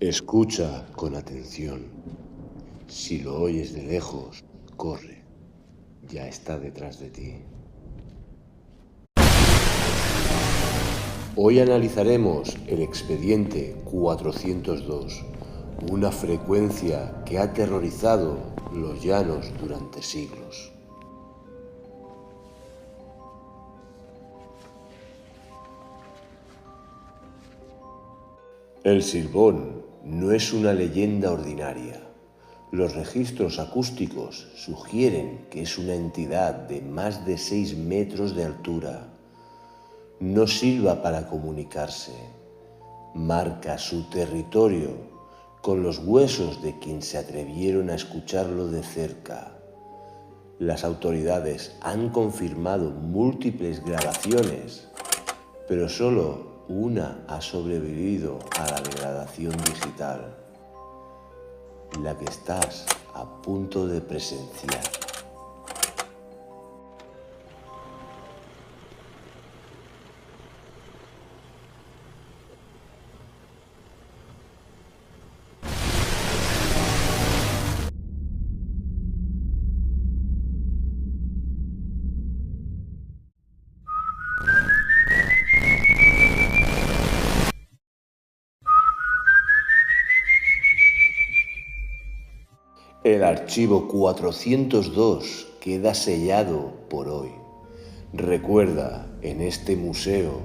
Escucha con atención. Si lo oyes de lejos, corre. Ya está detrás de ti. Hoy analizaremos el expediente 402, una frecuencia que ha aterrorizado los llanos durante siglos. El silbón no es una leyenda ordinaria. Los registros acústicos sugieren que es una entidad de más de 6 metros de altura. No silba para comunicarse. Marca su territorio con los huesos de quien se atrevieron a escucharlo de cerca. Las autoridades han confirmado múltiples grabaciones, pero solo una ha sobrevivido a la degradación digital, la que estás a punto de presenciar. El archivo 402 queda sellado por hoy. Recuerda, en este museo,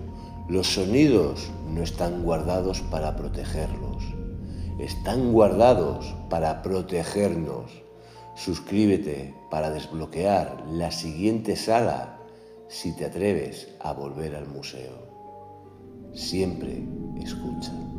los sonidos no están guardados para protegerlos, están guardados para protegernos. Suscríbete para desbloquear la siguiente sala si te atreves a volver al museo. Siempre escucha.